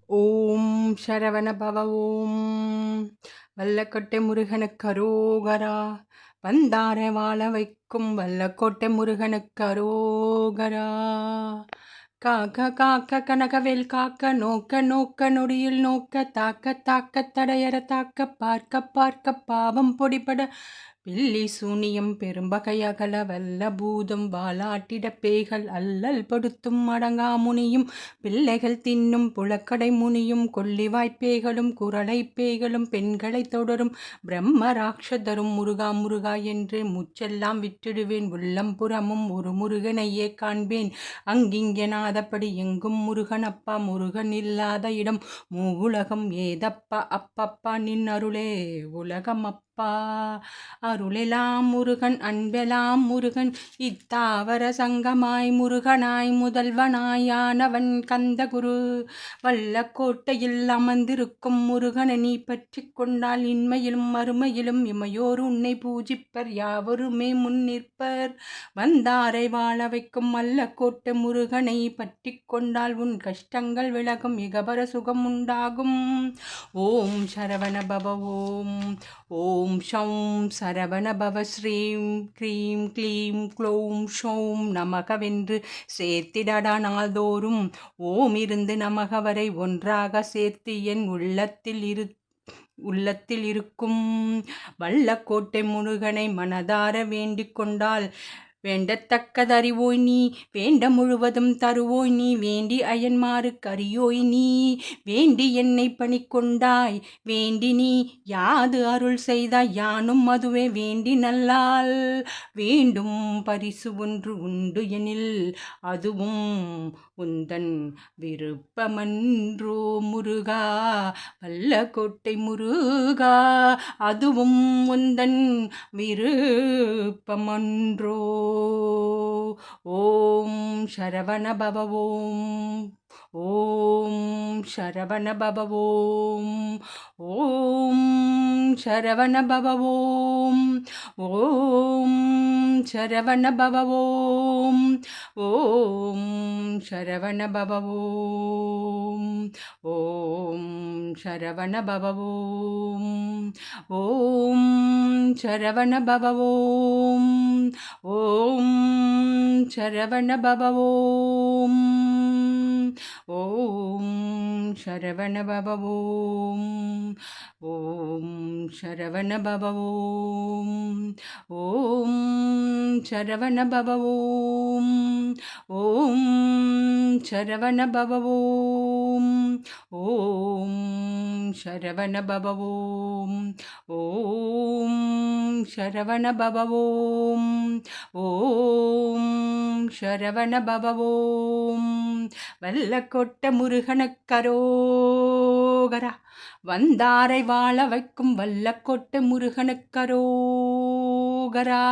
ஓம் சரவண பவ ஓம் வல்லக்கொட்டை முருகனுக்கு அரோகரா. வந்தார வாழ வைக்கும் வல்லக்கோட்டை முருகனுக்கு அரோகரா. காக்க காக்க கனகவேல் காக்க நோக்க நோக்க நொடியில் நோக்க தாக்க தாக்க தடையற தாக்க பார்க்க பார்க்க பாவம் பொடிபட பில்லி சூனியம் பெரும்பகையகல வல்ல பூதம் வாலாட்டிட பேய்கள் அல்லல் படுத்தும் அடங்கா முனியும் பிள்ளைகள் தின்னும் புலக்கடை முனியும் கொல்லிவாய்ப்பேய்களும் குரலை பேய்களும் பெண்களை தொடரும் பிரம்ம ராட்சதரும் முருகா முருகா என்று முச்செல்லாம் விட்டுடுவேன். உள்ளம் புறமும் ஒரு முருகனையே காண்பேன். அங்கிங்கெனாதபடி எங்கும் முருகன் அப்பா. முருகன் இல்லாத இடம் மூவுலகம் ஏதப்பா. அப்பப்பா நின் அருளே உலகம் அப்பா. அருளெலாம் முருகன் அன்பெலாம் முருகன் இத்தாவர சங்கமாய் முருகனாய் முதல்வனாய் ஆனவன் கந்தகுரு. வல்லக்கோட்டையில் அமர்ந்திருக்கும் முருகனை நீ பற்றி கொண்டால் இன்மையிலும் மறுமையிலும் இமையோர் உன்னை பூஜிப்பர் யாவருமே முன்னிற்பர். வந்தாரை வாழ வைக்கும் வல்லக்கோட்டை முருகனை பற்றி கொண்டால் உன் கஷ்டங்கள் விலகும் இகபர சுகம் உண்டாகும். ஓம் சரவண பவ ஓம். ஓம் ஷௌம் சரவண பவ ஸ்ரீம் க்ரீம் க்ளீம் க்ளௌம் ஷௌம் நமகவென்று சேர்த்திடடா நாள்தோறும். ஓம் இருந்து நமக வரை ஒன்றாக சேர்த்து என் உள்ளத்தில் இருக்கும் வல்லக்கோட்டை முருகனை மனதார வேண்டிக் கொண்டால் வேண்டத்தக்கதறிவோய் நீ. வேண்ட முழுவதும் தருவோய் நீ. வேண்டி அயன்மாறு கரியோய் நீ. வேண்டி என்னை பணி கொண்டாய் வேண்டி நீ யாது அருள் செய்தாய் யானும் அதுவே வேண்டி நல்லால். வேண்டும் பரிசு ஒன்று உண்டு எனில் அதுவும் உந்தன் விருப்பமன்றோ முருகா. வல்லக்கோட்டை முருகா அதுவும் உந்தன் விருப்பமன்றோ. ஓம் சரவண பவ ஓம். ஓம் சரவண பவ ஓம். ஓம் சரவண பவ ஓம். ஓம் சரவண பவ ஓம். ஓம் சரவண பவ ஓம். ஓம் சரவண பவ ஓம். ஓம் சரவண பவ ஓம். ஓம் சரவண பவ ஓம். ஓம் சரவண பவ ஓம். ஓம் சரவண பவ ஓம். ஓம் சரவண பவ ஓம். ஓம் சரவண பவ ஓம். ஓம் சரவண பவ ஓம். ஓம் சரவண பவ ஓம். ஓம் சரவண பவ ஓம். வல்லக்கோட்டை முருகனுக்கு அரோகரா. வந்தாரை வாழ வைக்கும் வல்லக்கோட்டை முருகனுக்கு அரோகரா.